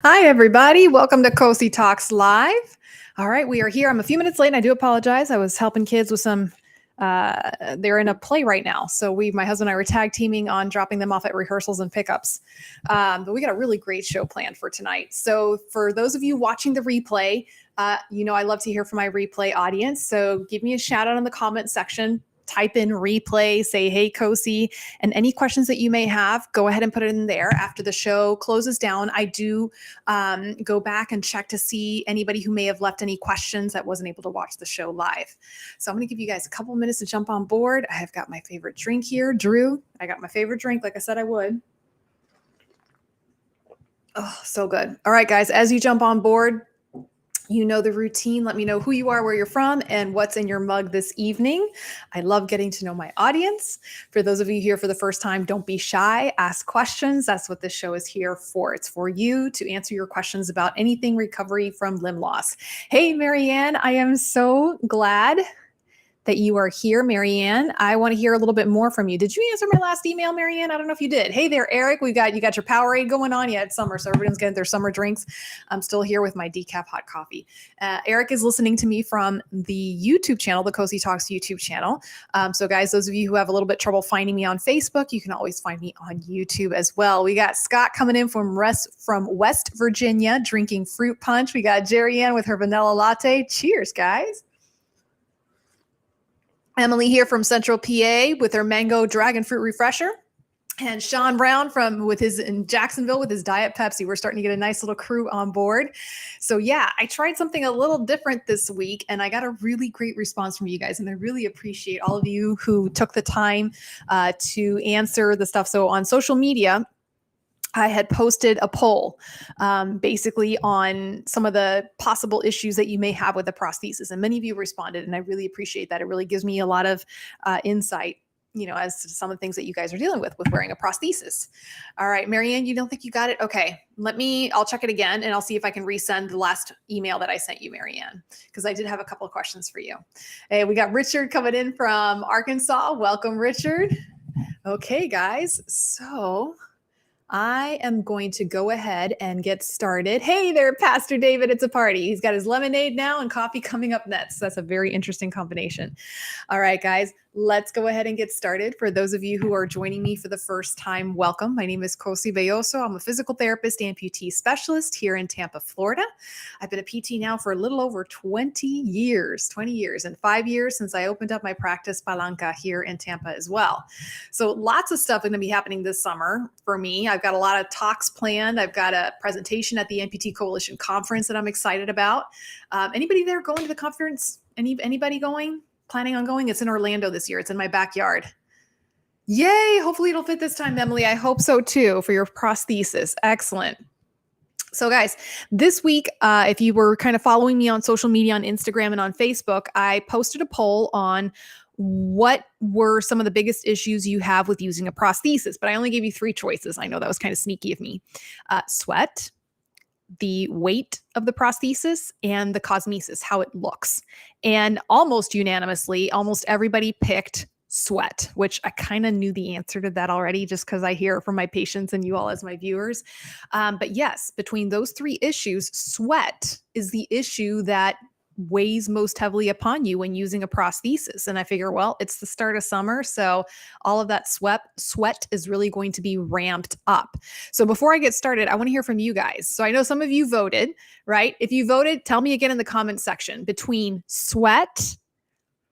Hi, everybody. Welcome to Cosi Talks Live. All right, we are here. I'm a few minutes late and I do apologize. I was helping kids with they're in a play right now. So my husband and I were tag teaming on dropping them off at rehearsals and pickups. But we got a really great show planned for tonight. So for those of you watching the replay, I love to hear from my replay audience. So give me a shout out in the comment section. Type in replay, say, hey, Cosi, and any questions that you may have, go ahead and put it in there. After the show closes down, I do go back and check to see anybody who may have left any questions that wasn't able to watch the show live. So I'm going to give you guys a couple minutes to jump on board. I have got my favorite drink here. Drew, I got my favorite drink like I said I would. Oh, so good. All right, guys, as you jump on board, you know the routine. Let me know who you are, where you're from, and what's in your mug this evening. I love getting to know my audience. For those of you here for the first time, don't be shy. Ask questions. That's what this show is here for. It's for you to answer your questions about anything recovery from limb loss. Hey, Marianne, I am so glad that you are here, Marianne. I want to hear a little bit more from you. Did you answer my last email, Marianne? I don't know if you did. Hey there, Eric. You got your Powerade going on. Yeah, it's summer, so everyone's getting their summer drinks. I'm still here with my decaf hot coffee. Eric is listening to me from the YouTube channel, the Cosi Talks YouTube channel. So guys, those of you who have a little bit trouble finding me on Facebook, you can always find me on YouTube as well. We got Scott coming in from West Virginia, drinking fruit punch. We got Jerry Ann with her vanilla latte. Cheers, guys. Emily here from Central PA with her mango dragon fruit refresher. And Sean Brown in Jacksonville with his Diet Pepsi. We're starting to get a nice little crew on board. So yeah, I tried something a little different this week and I got a really great response from you guys. And I really appreciate all of you who took the time to answer the stuff. So on social media, I had posted a poll basically on some of the possible issues that you may have with the prosthesis. And many of you responded, and I really appreciate that. It really gives me a lot of insight, as to some of the things that you guys are dealing with wearing a prosthesis. All right, Marianne, you don't think you got it? Okay, I'll check it again and I'll see if I can resend the last email that I sent you, Marianne, because I did have a couple of questions for you. Hey, we got Richard coming in from Arkansas. Welcome, Richard. Okay, guys, so I am going to go ahead and get started. Hey there, Pastor David. It's a party. He's got his lemonade now and coffee coming up next. That's a very interesting combination. All right, guys, let's go ahead and get started. For those of you who are joining me for the first time, welcome. My name is Cosi Belloso. I'm a physical therapist, amputee specialist here in Tampa, Florida. I've been a PT now for a little over 20 years, and 5 years since I opened up my practice Palanca here in Tampa as well. So lots of stuff is going to be happening this summer for me. I've got a lot of talks planned. I've got a presentation at the Amputee Coalition conference that I'm excited about. Anybody there going to the conference? Anybody going? Planning on going? It's in Orlando this year. It's in my backyard. Yay! Hopefully it'll fit this time, Emily. I hope so too for your prosthesis. Excellent. So guys, this week, if you were kind of following me on social media, on Instagram and on Facebook, I posted a poll on what were some of the biggest issues you have with using a prosthesis, but I only gave you 3 choices. I know that was kind of sneaky of me. Sweat, the weight of the prosthesis, and the cosmesis, how it looks. And almost unanimously, almost everybody picked sweat, which I kind of knew the answer to that already just because I hear it from my patients and you all as my viewers. But yes, between those 3 issues, sweat is the issue that weighs most heavily upon you when using a prosthesis. And I figure, well, it's the start of summer, so all of that sweat is really going to be ramped up. So before I get started, I want to hear from you guys. So I know some of you voted, right? If you voted, tell me again in the comment section between sweat,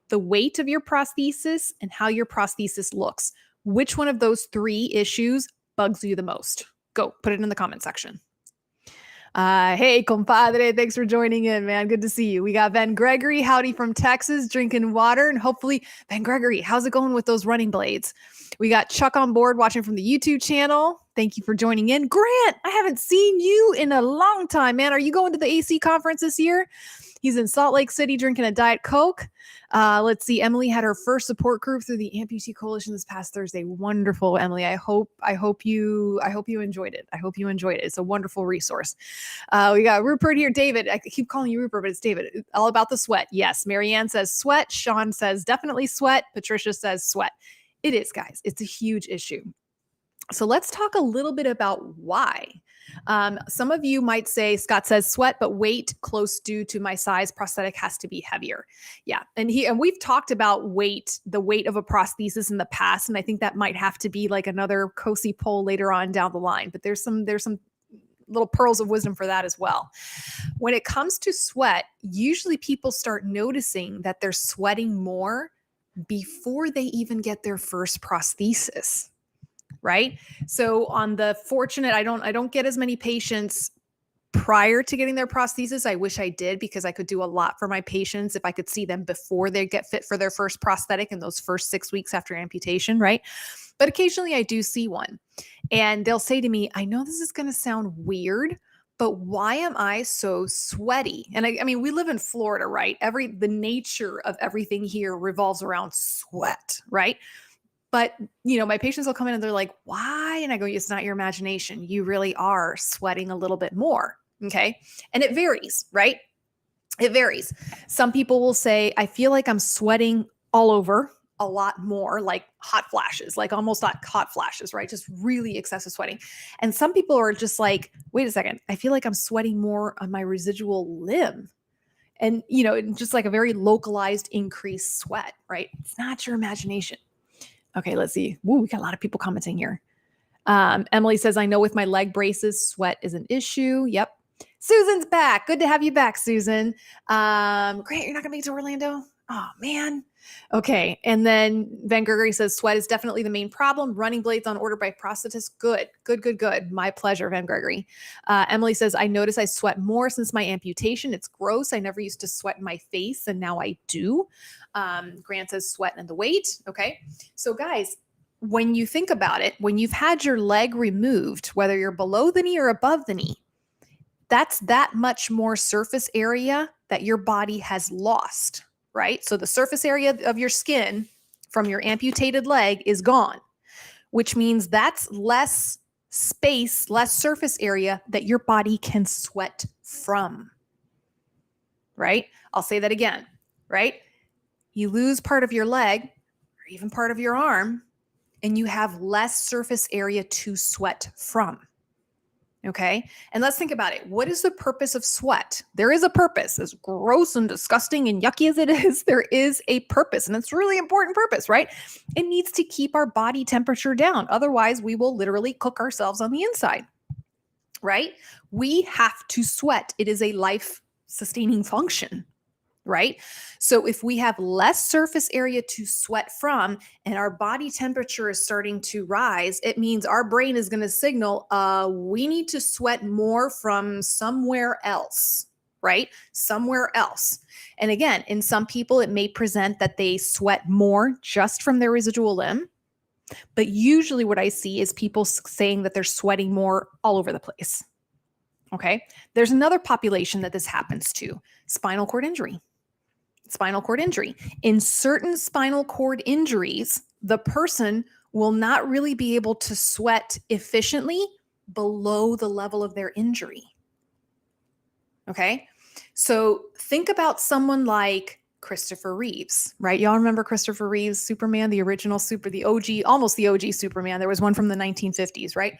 the weight of your prosthesis, and how your prosthesis looks. Which one of those 3 issues bugs you the most? Go, put it in the comment section. Hey, compadre, thanks for joining in, man. Good to see you. We got Ben Gregory, howdy from Texas, drinking water. And hopefully, Ben Gregory, how's it going with those running blades? We got Chuck on board watching from the YouTube channel. Thank you for joining in. Grant, I haven't seen you in a long time, man. Are you going to the AC conference this year? He's in Salt Lake City drinking a Diet Coke. Let's see. Emily had her first support group through the Amputee Coalition this past Thursday. Wonderful, Emily. I hope you enjoyed it. I hope you enjoyed it. It's a wonderful resource. We got Rupert here. David, I keep calling you Rupert, but it's David. All about the sweat. Yes. Marianne says sweat. Sean says definitely sweat. Patricia says sweat. It is, guys. It's a huge issue. So let's talk a little bit about why. Some of you might say, Scott says sweat, but weight close due to my size, prosthetic has to be heavier. Yeah. And we've talked about weight, the weight of a prosthesis in the past. And I think that might have to be like another Cosi poll later on down the line, but there's some little pearls of wisdom for that as well. When it comes to sweat, usually people start noticing that they're sweating more before they even get their first prosthesis. Right? So on the fortunate, I don't get as many patients prior to getting their prosthesis. I wish I did, because I could do a lot for my patients if I could see them before they get fit for their first prosthetic in those first 6 weeks after amputation, right? But occasionally I do see one, and they'll say to me, I know this is going to sound weird, but why am I so sweaty? And I mean, we live in Florida, right? The nature of everything here revolves around sweat, right? But, my patients will come in and they're like, why? And I go, it's not your imagination. You really are sweating a little bit more. Okay. And it varies, right? It varies. Some people will say, I feel like I'm sweating all over a lot more, like hot flashes, like almost like hot flashes, right? Just really excessive sweating. And some people are just like, wait a second, I feel like I'm sweating more on my residual limb. And, just like a very localized increased sweat, right? It's not your imagination. Okay, let's see. Ooh, we got a lot of people commenting here. Emily says, I know with my leg braces, sweat is an issue. Yep. Susan's back. Good to have you back, Susan. Grant, you're not going to make it to Orlando? Oh, man. Okay. And then Van Gregory says, sweat is definitely the main problem. Running blades on order by prosthetists. Good. My pleasure, Van Gregory. Emily says, I notice I sweat more since my amputation. It's gross. I never used to sweat in my face, and now I do. Grant says sweat and the weight. Okay. So guys, when you think about it, when you've had your leg removed, whether you're below the knee or above the knee, that's that much more surface area that your body has lost, right? So the surface area of your skin from your amputated leg is gone, which means that's less space, less surface area that your body can sweat from, right? I'll say that again, right? You lose part of your leg or even part of your arm, and you have less surface area to sweat from. Okay. And let's think about it. What is the purpose of sweat? There is a purpose. As gross and disgusting and yucky as it is, there is a purpose, and it's a really important purpose, right? It needs to keep our body temperature down. Otherwise, we will literally cook ourselves on the inside, right? We have to sweat. It is a life-sustaining function, right? So if we have less surface area to sweat from and our body temperature is starting to rise, it means our brain is going to signal, we need to sweat more from somewhere else, right? Somewhere else. And again, in some people, it may present that they sweat more just from their residual limb. But usually what I see is people saying that they're sweating more all over the place. Okay. There's another population that this happens to: spinal cord injury. Spinal cord injury. In certain spinal cord injuries, the person will not really be able to sweat efficiently below the level of their injury. Okay. So think about someone like Christopher Reeves, right? Y'all remember Christopher Reeves, Superman, the original the OG, almost the OG Superman. There was one from the 1950s, right?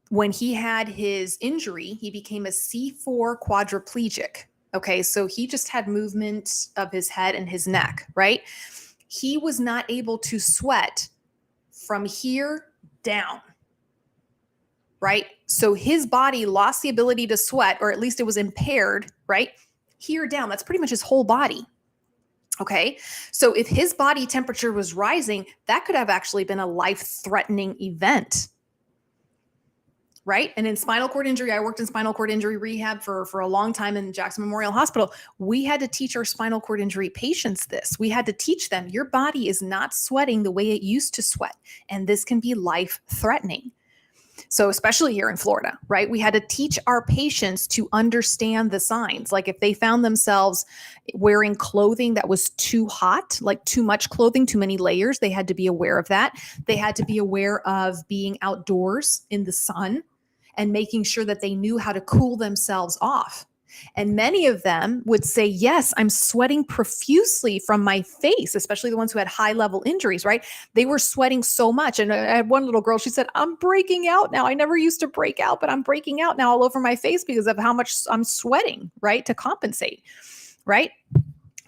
When he had his injury, he became a C4 quadriplegic. Okay, so he just had movement of his head and his neck, right? He was not able to sweat from here down, right? So his body lost the ability to sweat, or at least it was impaired, right? Here down, that's pretty much his whole body. Okay, so if his body temperature was rising, that could have actually been a life-threatening event. Right? And in spinal cord injury, I worked in spinal cord injury rehab for a long time in Jackson Memorial Hospital. We had to teach our spinal cord injury patients this. We had to teach them, your body is not sweating the way it used to sweat, and this can be life-threatening. So especially here in Florida, right? We had to teach our patients to understand the signs. Like if they found themselves wearing clothing that was too hot, like too much clothing, too many layers, they had to be aware of that. They had to be aware of being outdoors in the sun and making sure that they knew how to cool themselves off. And many of them would say, yes, I'm sweating profusely from my face, especially the ones who had high level injuries, right? They were sweating so much. And I had one little girl, she said, I'm breaking out now. I never used to break out, but I'm breaking out now all over my face because of how much I'm sweating, right? To compensate, right?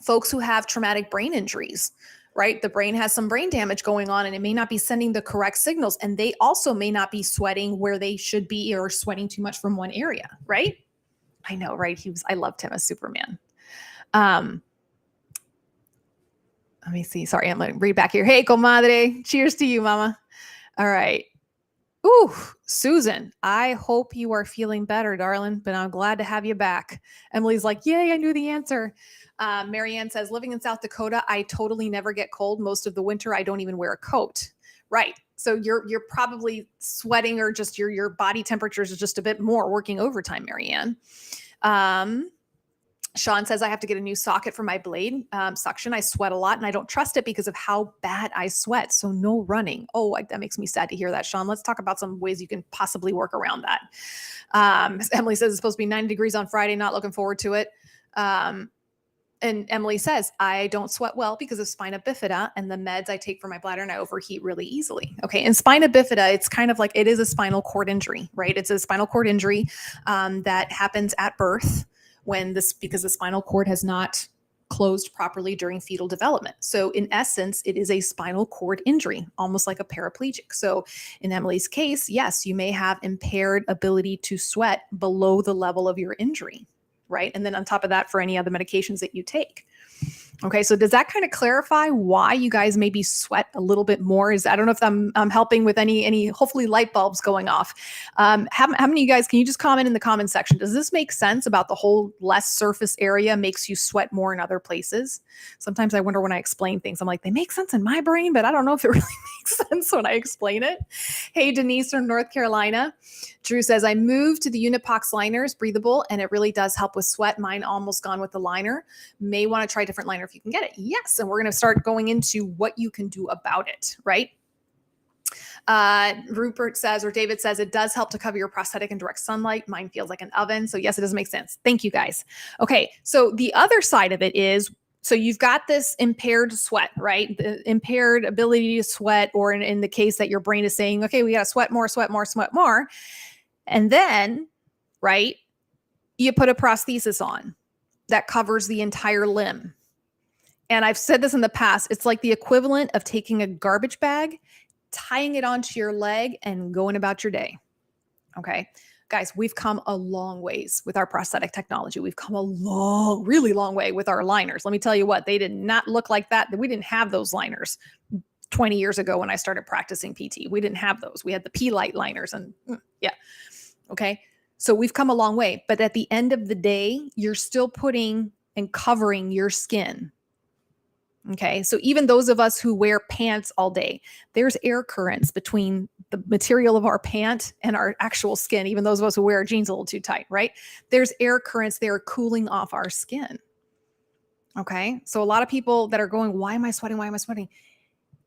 Folks who have traumatic brain injuries, right? The brain has some brain damage going on and it may not be sending the correct signals. And they also may not be sweating where they should be or sweating too much from one area, right? I know, right? I loved him as Superman. Let me see. Sorry, I'm going to read back here. Hey, comadre. Cheers to you, mama. All right. Ooh, Susan, I hope you are feeling better, darling, but I'm glad to have you back. Emily's like, yay, I knew the answer. Marianne says, living in South Dakota, I totally never get cold. Most of the winter, I don't even wear a coat. Right. So you're probably sweating or just your body temperatures is just a bit more working overtime, Marianne. Sean says, I have to get a new socket for my blade suction. I sweat a lot and I don't trust it because of how bad I sweat. So no running. Oh, that makes me sad to hear that, Sean. Let's talk about some ways you can possibly work around that. Emily says it's supposed to be 90 degrees on Friday. Not looking forward to it. And Emily says, I don't sweat well because of spina bifida and the meds I take for my bladder and I overheat really easily. Okay. And spina bifida, it's kind of like, it is a spinal cord injury, right? It's a spinal cord injury that happens at birth because the spinal cord has not closed properly during fetal development. So in essence, it is a spinal cord injury, almost like a paraplegic. So in Emily's case, yes, you may have impaired ability to sweat below the level of your injury, right? And then on top of that, for any other medications that you take. Okay, so does that kind of clarify why you guys maybe sweat a little bit more? I don't know if I'm helping with any hopefully light bulbs going off. How many of you guys, can you just comment in the comment section? Does this make sense about the whole less surface area makes you sweat more in other places? Sometimes I wonder when I explain things, I'm like, they make sense in my brain, but I don't know if it really makes sense when I explain it. Hey, Denise from North Carolina. Drew says, I moved to the Unipox liners, breathable, and it really does help with sweat. Mine almost gone with the liner. May want to try a different liner if you can get it. Yes. And we're going to start going into what you can do about it, right? Rupert says, or David says, it does help to cover your prosthetic in direct sunlight. Mine feels like an oven. So yes, it does make sense. Thank you guys. Okay. So the other side of it is, so you've got this impaired sweat, right? The impaired ability to sweat, or in the case that your brain is saying, okay, we got to sweat more, sweat more, sweat more. And then, right, you put a prosthesis on that covers the entire limb. And I've said this in the past, it's like the equivalent of taking a garbage bag, tying it onto your leg and going about your day. Okay. Guys, we've come a long ways with our prosthetic technology. We've come a really long way with our liners. Let me tell you what, they did not look like that. We didn't have those liners 20 years ago when I started practicing PT. We didn't have those. We had the P-Light liners and yeah. Okay. So we've come a long way, but at the end of the day, you're still putting and covering your skin. Okay. So even those of us who wear pants all day, there's air currents between the material of our pant and our actual skin. Even those of us who wear our jeans a little too tight, right? There's air currents there cooling off our skin. Okay. So a lot of people that are going, why am I sweating? Why am I sweating?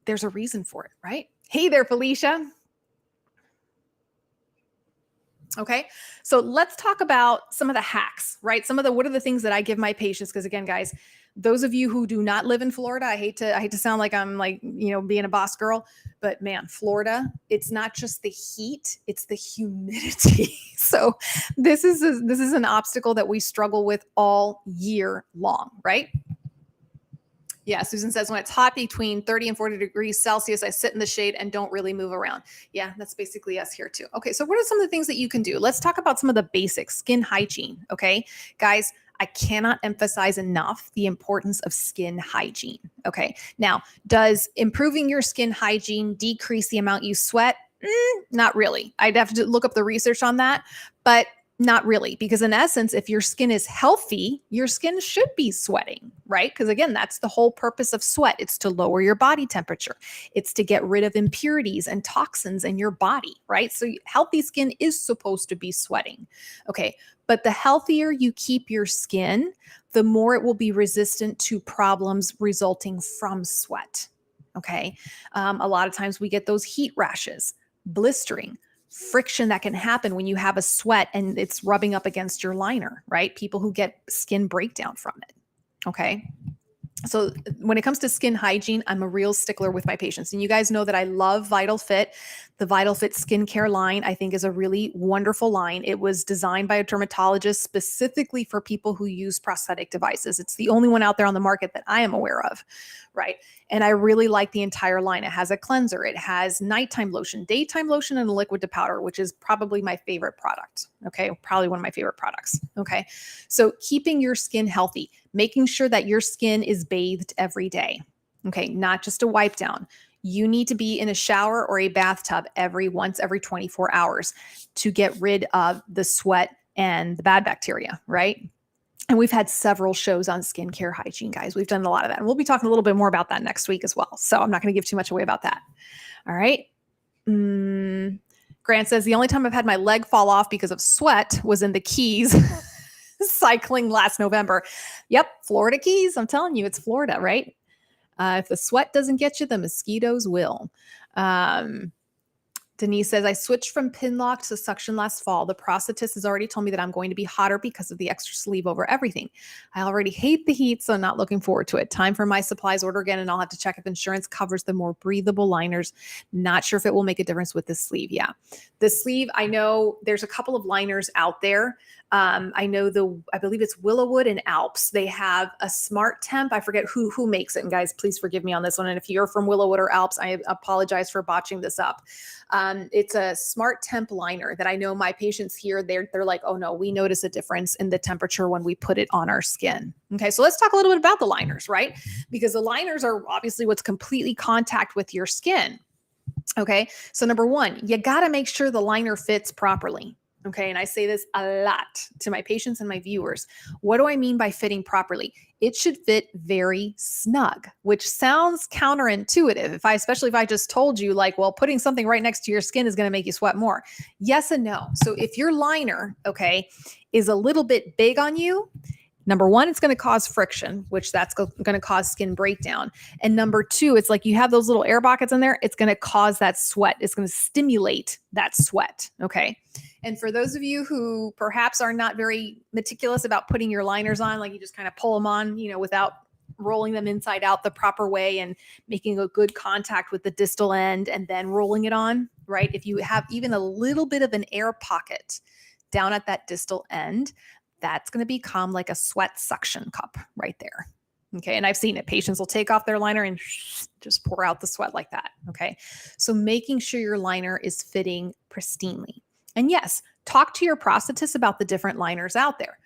There's a reason for it, right? Hey there, Felicia. Okay. So let's talk about some of the hacks, right? What are the things that I give my patients? Because again, guys, those of you who do not live in Florida, I hate to sound like I'm like, being a boss girl, but man, Florida, it's not just the heat, it's the humidity. So this is an obstacle that we struggle with all year long, right? Yeah, Susan says, when it's hot between 30 and 40 degrees Celsius, I sit in the shade and don't really move around. Yeah, that's basically us here too. Okay, so what are some of the things that you can do? Let's talk about some of the basics, skin hygiene, okay? Guys, I cannot emphasize enough the importance of skin hygiene, okay? Now, does improving your skin hygiene decrease the amount you sweat? Not really. I'd have to look up the research on that, but not really, because in essence, if your skin is healthy, your skin should be sweating, right? Because again, that's the whole purpose of sweat. It's to lower your body temperature. It's to get rid of impurities and toxins in your body, right? So healthy skin is supposed to be sweating. Okay. But the healthier you keep your skin, the more it will be resistant to problems resulting from sweat. Okay. A lot of times we get those heat rashes, blistering, friction that can happen when you have a sweat and it's rubbing up against your liner, right? People who get skin breakdown from it. Okay. So when it comes to skin hygiene, I'm a real stickler with my patients. And you guys know that I love Vital Fit. The Vital Fit skincare line, I think, is a really wonderful line. It was designed by a dermatologist specifically for people who use prosthetic devices. It's the only one out there on the market that I am aware of, right? And I really like the entire line. It has a cleanser. It has nighttime lotion, daytime lotion, and a liquid to powder, which is probably my favorite product. Okay. Probably one of my favorite products. Okay. So keeping your skin healthy, making sure that your skin is bathed every day. Okay. Not just a wipe down. You need to be in a shower or a bathtub every 24 hours to get rid of the sweat and the bad bacteria, right? And we've had several shows on skincare hygiene, guys. We've done a lot of that. And we'll be talking a little bit more about that next week as well. So I'm not going to give too much away about that. All right. Grant says, the only time I've had my leg fall off because of sweat was in the Keys cycling last November. Yep. Florida Keys. I'm telling you, it's Florida, right? If the sweat doesn't get you, the mosquitoes will. Denise says, I switched from pin lock to suction last fall. The prosthetist has already told me that I'm going to be hotter because of the extra sleeve over everything. I already hate the heat, so I'm not looking forward to it. Time for my supplies order again, and I'll have to check if insurance covers the more breathable liners. Not sure if it will make a difference with the sleeve. Yeah. The sleeve, I know there's a couple of liners out there. I know I believe it's Willowwood and Alps. They have a Smart Temp. I forget who makes it. And guys, please forgive me on this one. And if you're from Willowwood or Alps, I apologize for botching this up. It's a Smart Temp liner that I know my patients here, they're like, oh no, we notice a difference in the temperature when we put it on our skin. Okay. So let's talk a little bit about the liners, right? Because the liners are obviously what's completely contact with your skin. Okay. So number one, you got to make sure the liner fits properly. Okay. And I say this a lot to my patients and my viewers. What do I mean by fitting properly? It should fit very snug, which sounds counterintuitive. Especially if I just told you like, well, putting something right next to your skin is going to make you sweat more. Yes and no. So if your liner, okay, is a little bit big on you, number one, it's going to cause friction, which that's going to cause skin breakdown. And number two, it's like you have those little air pockets in there. It's going to cause that sweat. It's going to stimulate that sweat. Okay. And for those of you who perhaps are not very meticulous about putting your liners on, like you just kind of pull them on, without rolling them inside out the proper way and making a good contact with the distal end and then rolling it on, right? If you have even a little bit of an air pocket down at that distal end, that's going to become like a sweat suction cup right there. Okay. And I've seen it. Patients will take off their liner and just pour out the sweat like that. Okay. So making sure your liner is fitting pristinely. And yes, talk to your prosthetist about the different liners out there.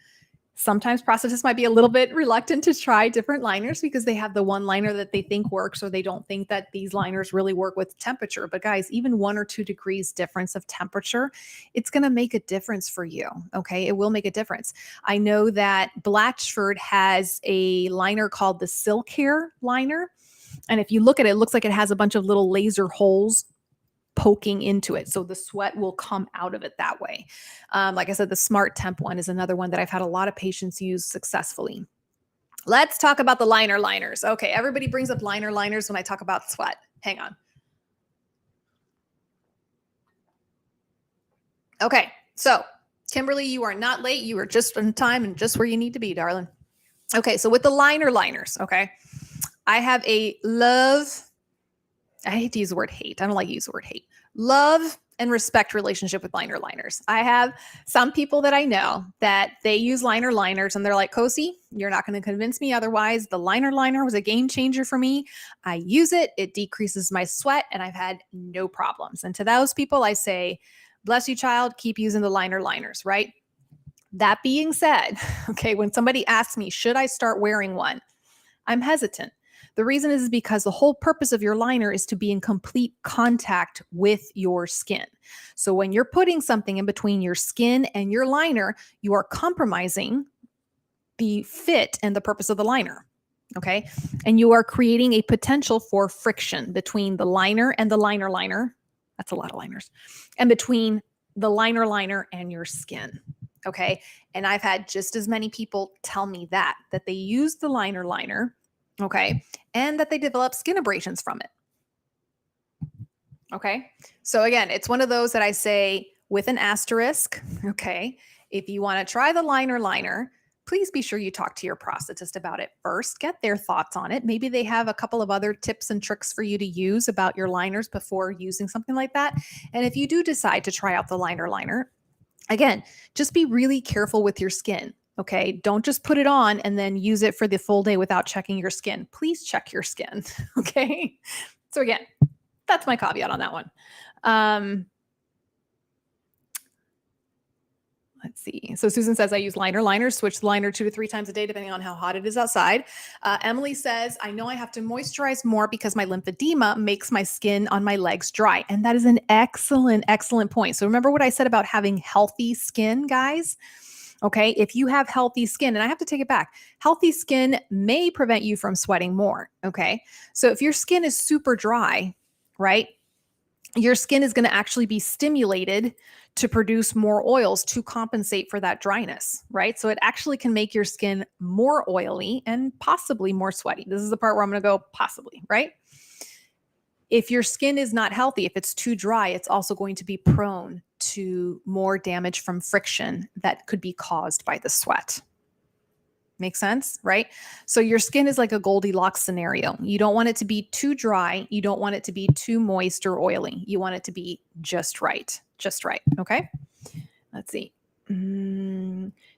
Sometimes prosthetists might be a little bit reluctant to try different liners because they have the one liner that they think works, or they don't think that these liners really work with temperature. But guys, even 1 or 2 degrees difference of temperature, it's going to make a difference for you. Okay. It will make a difference. I know that Blatchford has a liner called the Silk Hair liner. And if you look at it, it looks like it has a bunch of little laser holes poking into it. So the sweat will come out of it that way. Like I said, the Smart Temp one is another one that I've had a lot of patients use successfully. Let's talk about the liners. Okay. Everybody brings up liners when I talk about sweat. Hang on. Okay. So Kimberly, you are not late. You are just on time and just where you need to be, darling. Okay. So with the liners, okay, I have a I hate to use the word hate. I don't like to use the word hate. Love and respect relationship with liners. I have some people that I know that they use liners and they're like, Cosi, you're not going to convince me otherwise. The liner was a game changer for me. I use it. It decreases my sweat and I've had no problems. And to those people, I say, bless you, child, keep using the liners, right? That being said, okay, when somebody asks me, should I start wearing one? I'm hesitant. The reason is because the whole purpose of your liner is to be in complete contact with your skin. So when you're putting something in between your skin and your liner, you are compromising the fit and the purpose of the liner. Okay. And you are creating a potential for friction between the liner and the liner. That's a lot of liners. And between the liner and your skin. Okay. And I've had just as many people tell me that they use the liner. Okay. And that they develop skin abrasions from it. Okay. So again, it's one of those that I say with an asterisk. Okay. If you want to try the liner, please be sure you talk to your prosthetist about it first. Get their thoughts on it. Maybe they have a couple of other tips and tricks for you to use about your liners before using something like that. And if you do decide to try out the liner, again, just be really careful with your skin. Okay. Don't just put it on and then use it for the full day without checking your skin. Please check your skin. Okay. So again, that's my caveat on that one. Let's see. So Susan says, I use liners, switch the liner 2 to 3 times a day, depending on how hot it is outside. Emily says, I know I have to moisturize more because my lymphedema makes my skin on my legs dry. And that is an excellent, excellent point. So remember what I said about having healthy skin, guys? Okay. If you have healthy skin, and I have to take it back, healthy skin may prevent you from sweating more. Okay. So if your skin is super dry, right, your skin is going to actually be stimulated to produce more oils to compensate for that dryness, right? So it actually can make your skin more oily and possibly more sweaty. This is the part where I'm going to go possibly, right? If your skin is not healthy, if it's too dry, it's also going to be prone to more damage from friction that could be caused by the sweat. Make sense, right? So your skin is like a Goldilocks scenario. You don't want it to be too dry. You don't want it to be too moist or oily. You want it to be just right. Just right. Okay. Let's see.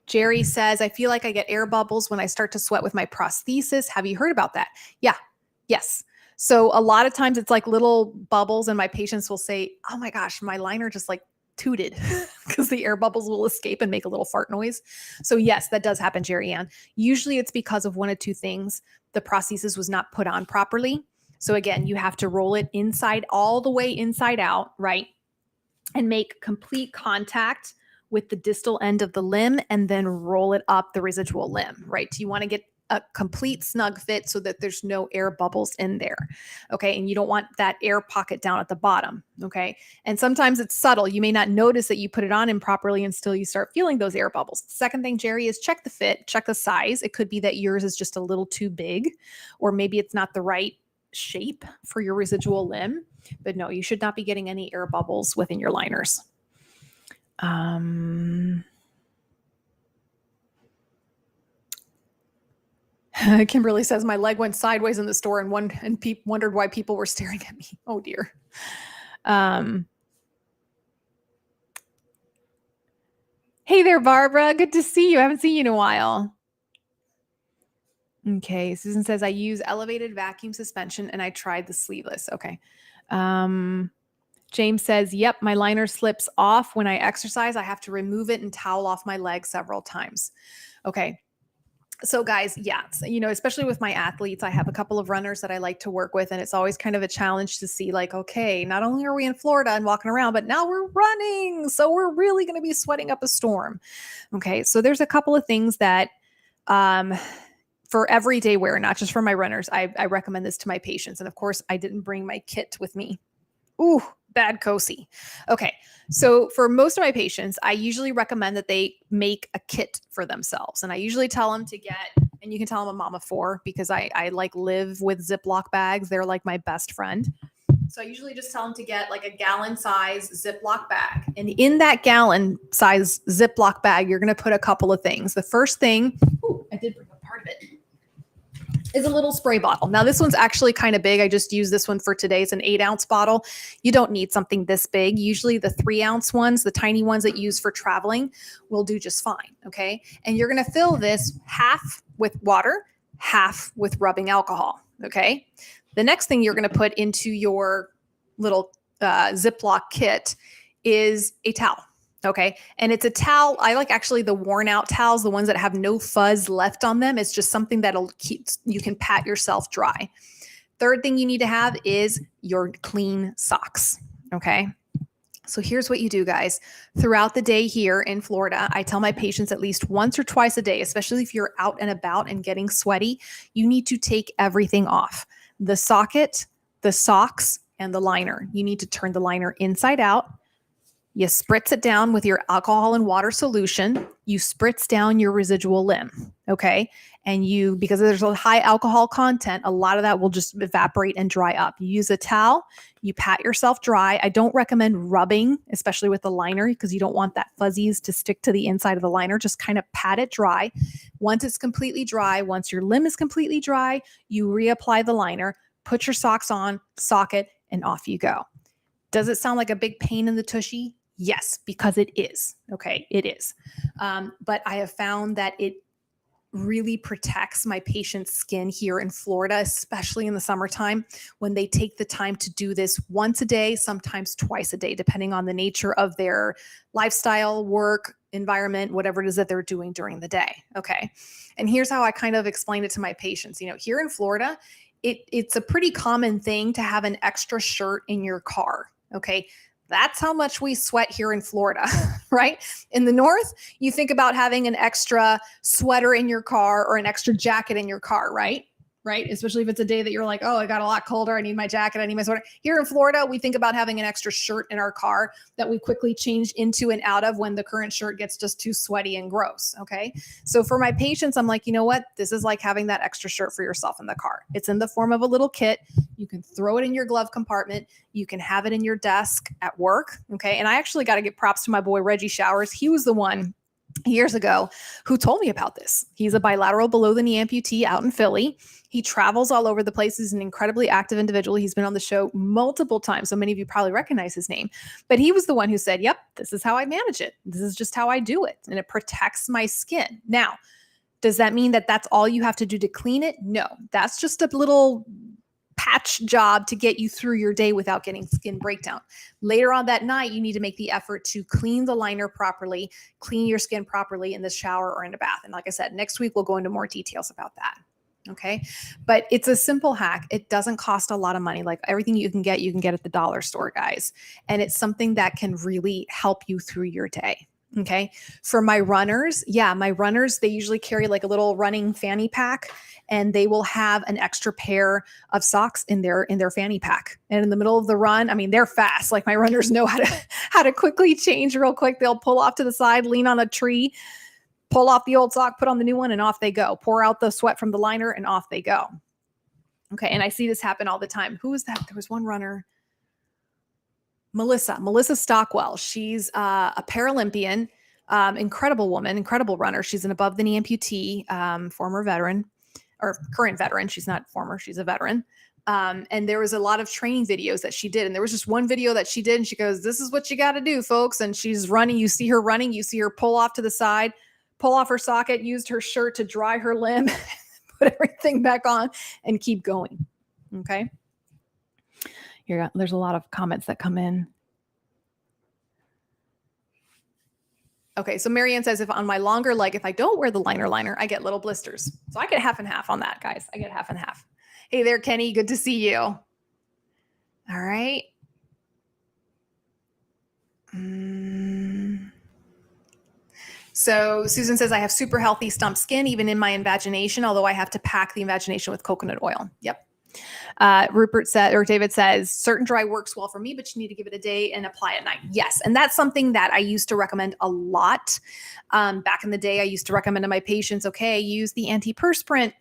Jerry says, I feel like I get air bubbles when I start to sweat with my prosthesis. Have you heard about that? Yeah. Yes. So a lot of times it's like little bubbles and my patients will say, oh my gosh, my liner just like tooted because the air bubbles will escape and make a little fart noise. So yes, that does happen, Jerry Ann. Usually it's because of one of two things. The prosthesis was not put on properly. So again, you have to roll it inside, all the way inside out, right? And make complete contact with the distal end of the limb and then roll it up the residual limb, right? You want to get a complete snug fit so that there's no air bubbles in there. Okay. And you don't want that air pocket down at the bottom. Okay. And sometimes it's subtle. You may not notice that you put it on improperly until you start feeling those air bubbles. Second thing, Jerry, is check the fit, check the size. It could be that yours is just a little too big, or maybe it's not the right shape for your residual limb. But no, you should not be getting any air bubbles within your liners. Kimberly says my leg went sideways in the store and wondered why people were staring at me. Oh dear. Hey there, Barbara. Good to see you. I haven't seen you in a while. Okay. Susan says I use elevated vacuum suspension and I tried the sleeveless. Okay. James says, yep, my liner slips off when I exercise. I have to remove it and towel off my leg several times. Okay. So guys, yeah, especially with my athletes, I have a couple of runners that I like to work with, and it's always kind of a challenge to see like, okay, not only are we in Florida and walking around, but now we're running. So we're really going to be sweating up a storm. Okay. So there's a couple of things that, for everyday wear, not just for my runners, I recommend this to my patients. And of course I didn't bring my kit with me. Ooh, bad Cosi. Okay. So for most of my patients, I usually recommend that they make a kit for themselves. And I usually tell them to get, and you can tell them a mom of 4 because I like live with Ziploc bags. They're like my best friend. So I usually just tell them to get like a gallon size Ziploc bag. And in that gallon size Ziploc bag, you're going to put a couple of things. The first thing, I did bring up part of it, is a little spray bottle. Now this one's actually kind of big. I just used this one for today. It's an 8-ounce bottle. You don't need something this big. Usually the 3-ounce ones, the tiny ones that you use for traveling, will do just fine. Okay. And you're going to fill this half with water, half with rubbing alcohol. Okay. The next thing you're going to put into your little Ziploc kit is a towel. Okay. And it's a towel. I like actually the worn out towels, the ones that have no fuzz left on them. It's just something that'll keep, you can pat yourself dry. Third thing you need to have is your clean socks. Okay. So here's what you do, guys. Throughout the day here in Florida, I tell my patients at least once or twice a day, especially if you're out and about and getting sweaty, you need to take everything off. The socket, the socks, and the liner. You need to turn the liner inside out, You spritz it down with your alcohol and water solution. You spritz down your residual limb, okay? And because there's a high alcohol content, a lot of that will just evaporate and dry up. You use a towel, you pat yourself dry. I don't recommend rubbing, especially with the liner, because you don't want that fuzzies to stick to the inside of the liner. Just kind of pat it dry. Once it's completely dry, once your limb is completely dry, you reapply the liner, put your socks on, sock it, and off you go. Does it sound like a big pain in the tushy? Yes, because it is. Okay, it is. But I have found that it really protects my patient's skin here in Florida, especially in the summertime when they take the time to do this once a day, sometimes twice a day, depending on the nature of their lifestyle, work, environment, whatever it is that they're doing during the day. Okay. And here's how I kind of explain it to my patients. Here in Florida, it's a pretty common thing to have an extra shirt in your car. Okay. That's how much we sweat here in Florida, right? In the north, you think about having an extra sweater in your car or an extra jacket in your car, right? Right? Especially if it's a day that you're like, oh, it got a lot colder. I need my jacket. I need my sweater. Here in Florida, we think about having an extra shirt in our car that we quickly change into and out of when the current shirt gets just too sweaty and gross. Okay. So for my patients, I'm like, you know what? This is like having that extra shirt for yourself in the car. It's in the form of a little kit. You can throw it in your glove compartment. You can have it in your desk at work. Okay. And I actually got to give props to my boy, Reggie Showers. He was the one years ago who told me about this. He's a bilateral below the knee amputee out in Philly. He travels all over the place. He's an incredibly active individual. He's been on the show multiple times. So many of you probably recognize his name, but he was the one who said, yep, this is how I manage it. This is just how I do it. And it protects my skin. Now, does that mean that that's all you have to do to clean it? No, that's just a little patch job to get you through your day without getting skin breakdown. Later on that night, you need to make the effort to clean the liner properly, clean your skin properly in the shower or in a bath. And like I said, next week, we'll go into more details about that. Okay. But it's a simple hack. It doesn't cost a lot of money. Like everything you can get at the dollar store, guys. And it's something that can really help you through your day. Okay. For my runners, they usually carry like a little running fanny pack, and they will have an extra pair of socks in their fanny pack. And in the middle of the run, I mean, they're fast. Like my runners know how to quickly change real quick. They'll pull off to the side, lean on a tree, pull off the old sock, put on the new one, and off they go. Pour out the sweat from the liner, and off they go. Okay. And I see this happen all the time. Who was that? There was one runner. Melissa Stockwell. She's a Paralympian, incredible woman, incredible runner. She's an above the knee amputee, former veteran or current veteran. She's not former, she's a veteran. And there was a lot of training videos that she did. And there was just one video that she did, and she goes, this is what you got to do, folks. And she's running. You see her running. You see her pull off to the side, pull off her socket, used her shirt to dry her limb, put everything back on, and keep going. Okay. There's a lot of comments that come in. Okay, so Marianne says, if on my longer leg, if I don't wear the liner, I get little blisters. So I get half and half on that, guys. I get half and half. Hey there, Kenny. Good to see you. All right. So Susan says, I have super healthy stump skin, even in my invagination, although I have to pack the invagination with coconut oil. Yep. David says, certain dry works well for me, but you need to give it a day and apply at night. Yes. And that's something that I used to recommend a lot. Back in the day, I used to recommend to my patients, okay, use the antiperspirant.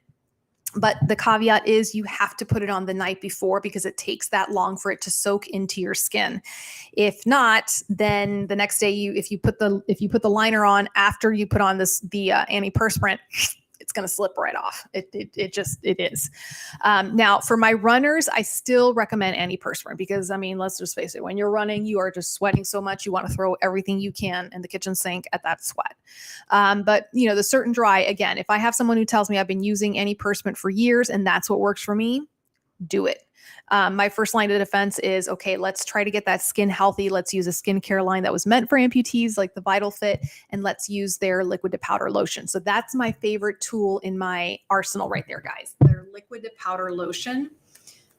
But the caveat is you have to put it on the night before, because it takes that long for it to soak into your skin. If not, then the next day, if you put the liner on after you put on the antiperspirant, it's going to slip right off. It is. Now for my runners, I still recommend antiperspirant, because I mean, let's just face it, when you're running, you are just sweating so much. You want to throw everything you can in the kitchen sink at that sweat. But the certain dry, again, if I have someone who tells me I've been using antiperspirant for years and that's what works for me, do it. My first line of defense is, okay, let's try to get that skin healthy. Let's use a skincare line that was meant for amputees, like the Vital Fit, and let's use their liquid to powder lotion. So that's my favorite tool in my arsenal right there, guys. Their liquid to powder lotion.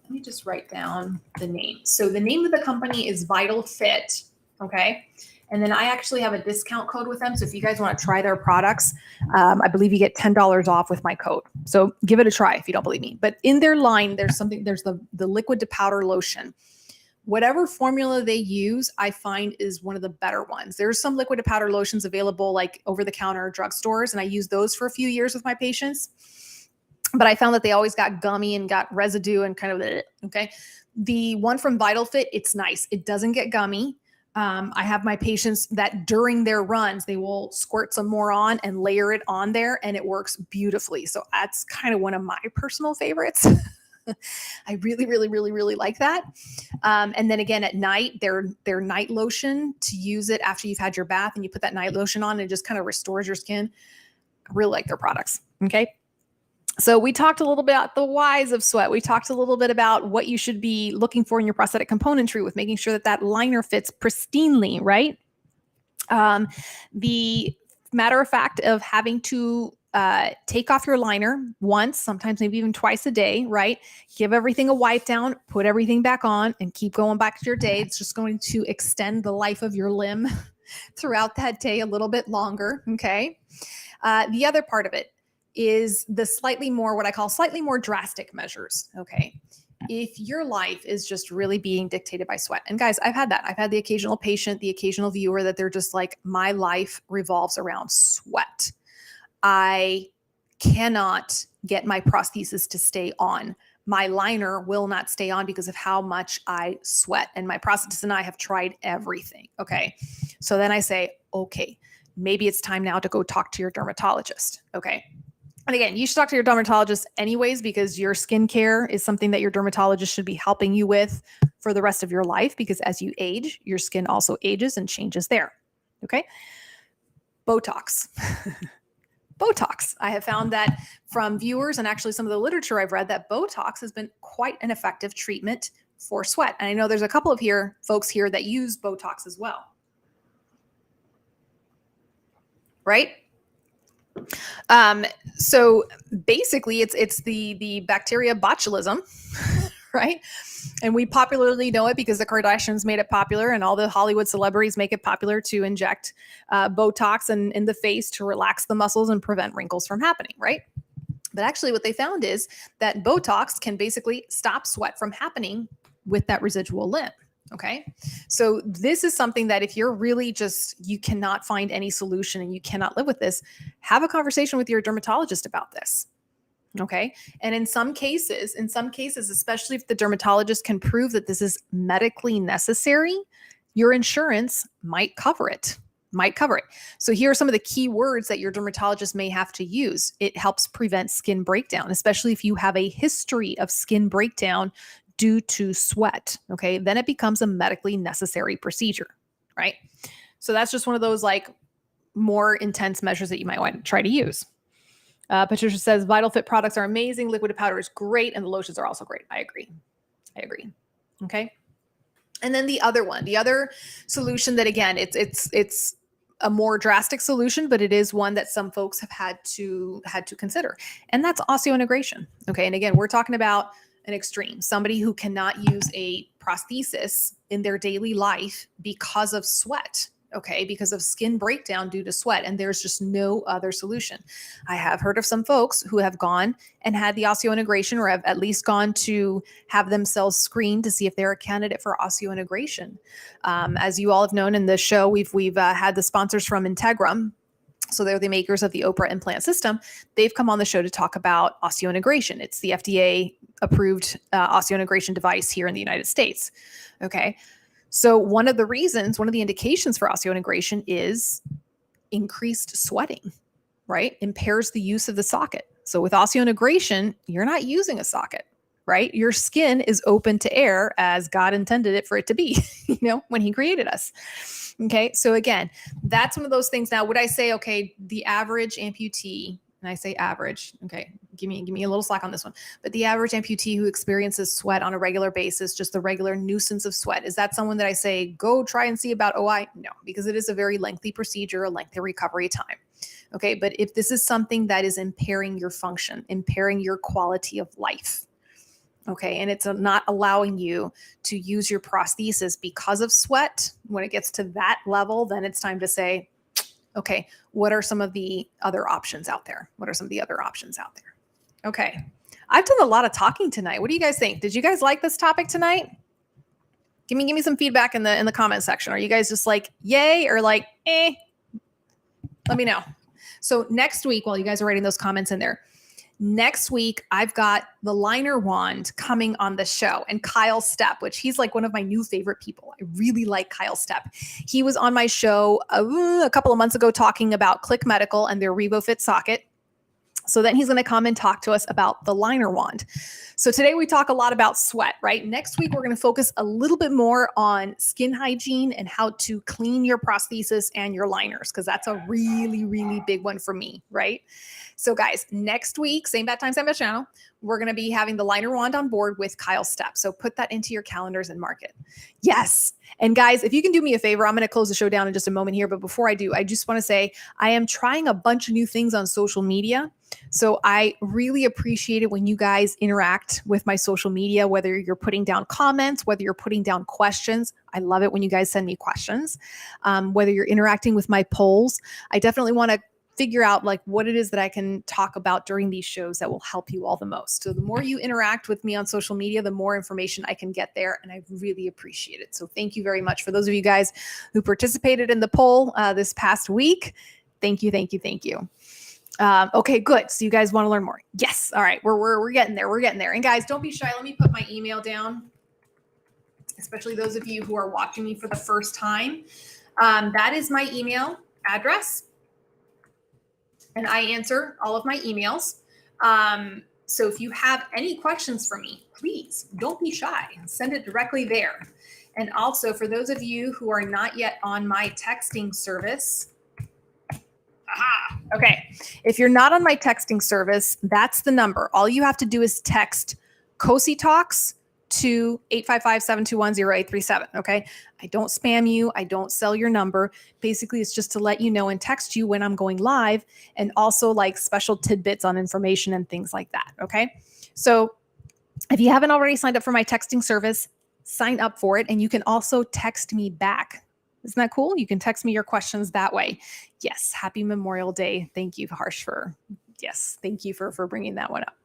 Let me just write down the name. So the name of the company is Vital Fit. Okay. And then I actually have a discount code with them. So if you guys want to try their products, I believe you get $10 off with my code. So give it a try if you don't believe me. But in their line, there's the liquid to powder lotion. whatever formula they use, I find is one of the better ones. There's some liquid to powder lotions available like over the counter drugstores, and I used those for a few years with my patients. But I found that they always got gummy and got residue and kind of, okay. The one from Vital Fit, it's nice. It doesn't get gummy. I have my patients that during their runs, they will squirt some more on and layer it on there, and it works beautifully. So that's kind of one of my personal favorites. I really, really, really, really like that. And then again, at night, their night lotion, to use it after you've had your bath and you put that night lotion on, and it just kind of restores your skin. I really like their products. Okay. So we talked a little bit about the whys of sweat. We talked a little bit about what you should be looking for in your prosthetic componentry with making sure that that liner fits pristinely, right? The matter of fact of having to take off your liner once, sometimes maybe even twice a day, right? Give everything a wipe down, put everything back on, and keep going back to your day. It's just going to extend the life of your limb throughout that day a little bit longer, okay? The other part of it is the slightly more, what I call slightly more drastic measures, okay? If your life is just really being dictated by sweat, and guys, I've had that. I've had the occasional patient, the occasional viewer that they're just like, my life revolves around sweat. I cannot get my prosthesis to stay on. My liner will not stay on because of how much I sweat. And my prosthetist and I have tried everything, okay? So then I say, okay, maybe it's time now to go talk to your dermatologist, okay? And again, you should talk to your dermatologist anyways, because your skincare is something that your dermatologist should be helping you with for the rest of your life, because as you age, your skin also ages and changes there. Okay. Botox. Botox. I have found that from viewers and actually some of the literature I've read that Botox has been quite an effective treatment for sweat. And I know there's a couple of folks here that use Botox as well. Right? So basically it's the bacteria botulism, right? And we popularly know it because the Kardashians made it popular, and all the Hollywood celebrities make it popular to inject Botox in the face to relax the muscles and prevent wrinkles from happening, right? But actually what they found is that Botox can basically stop sweat from happening with that residual limb. Okay. So this is something that if you're really you cannot find any solution and you cannot live with this, have a conversation with your dermatologist about this. Okay. And in some cases, especially if the dermatologist can prove that this is medically necessary, your insurance might cover it. So here are some of the key words that your dermatologist may have to use. It helps prevent skin breakdown, especially if you have a history of skin breakdown due to sweat. Okay. Then it becomes a medically necessary procedure, right? So that's just one of those like more intense measures that you might want to try to use. Patricia says, Vital Fit products are amazing. Liquid to powder is great. And the lotions are also great. I agree. Okay. And then the other solution that again, it's a more drastic solution, but it is one that some folks have had to consider. And that's osseointegration. Okay. And again, we're talking about an extreme, somebody who cannot use a prosthesis in their daily life because of sweat. Okay, because of skin breakdown due to sweat, and there's just no other solution. I have heard of some folks who have gone and had the osseointegration, or have at least gone to have themselves screened to see if they're a candidate for osseointegration. As you all have known in the show, we've had the sponsors from Integrum. So they're the makers of the Oprah implant system. They've come on the show to talk about osseointegration. It's the FDA approved osseointegration device here in the United States. Okay. So one of the indications for osseointegration is increased sweating, right? Impairs the use of the socket. So with osseointegration, you're not using a socket, right? Your skin is open to air as God intended it for it to be, when he created us. Okay. So again, that's one of those things. Now, would I say, okay, the average amputee, and I say average, okay, give me a little slack on this one, but the average amputee who experiences sweat on a regular basis, just the regular nuisance of sweat, is that someone that I say, go try and see about OI? No, because it is a very lengthy procedure, a lengthy recovery time. Okay. But if this is something that is impairing your function, impairing your quality of life, okay, and it's not allowing you to use your prosthesis because of sweat, when it gets to that level, then it's time to say, okay, what are some of the other options out there? Okay. I've done a lot of talking tonight. What do you guys think? Did you guys like this topic tonight? Give me some feedback in the comment section. Are you guys just like, yay, or like, eh? Let me know. So next week, while you guys are writing those comments in there, next week, I've got the liner wand coming on the show, and Kyle Stepp, which he's like one of my new favorite people. I really like Kyle Stepp. He was on my show a couple of months ago talking about Click Medical and their RevoFit socket. So then he's going to come and talk to us about the liner wand. So today we talk a lot about sweat, right? Next week, we're going to focus a little bit more on skin hygiene and how to clean your prosthesis and your liners, because that's a really, really big one for me, right? So guys, next week, same bat time, same bat channel, we're going to be having the liner wand on board with Kyle Stepp. So put that into your calendars and mark it. Yes. And guys, if you can do me a favor, I'm going to close the show down in just a moment here. But before I do, I just want to say I am trying a bunch of new things on social media. So I really appreciate it when you guys interact with my social media, whether you're putting down comments, whether you're putting down questions. I love it when you guys send me questions, whether you're interacting with my polls. I definitely want to figure out like what it is that I can talk about during these shows that will help you all the most. So the more you interact with me on social media, the more information I can get there. And I really appreciate it. So thank you very much for those of you guys who participated in the poll this past week. Thank you, thank you, thank you. Okay, good. So you guys want to learn more? Yes. All right. We're getting there. We're getting there. And guys, don't be shy. Let me put my email down, especially those of you who are watching me for the first time. That is my email address. And I answer all of my emails. So if you have any questions for me, please don't be shy. Send it directly there. And also for those of you who are not yet on my texting service, okay. If you're not on my texting service, that's the number. All you have to do is text Cosi Talks to 855-721-0837. Okay. I don't spam you. I don't sell your number. Basically, it's just to let you know and text you when I'm going live, and also like special tidbits on information and things like that. Okay. So if you haven't already signed up for my texting service, sign up for it. And you can also text me back. Isn't that cool? You can text me your questions that way. Yes. Happy Memorial Day. Thank you, Harsh, thank you for bringing that one up.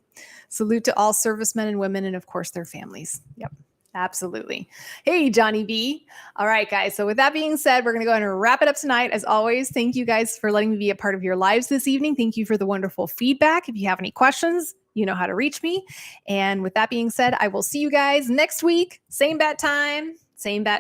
Salute to all servicemen and women, and of course their families. Yep, absolutely. Hey, Johnny B. All right, guys. So with that being said, we're going to go ahead and wrap it up tonight. As always, thank you guys for letting me be a part of your lives this evening. Thank you for the wonderful feedback. If you have any questions, you know how to reach me. And with that being said, I will see you guys next week. Same bat time, same bat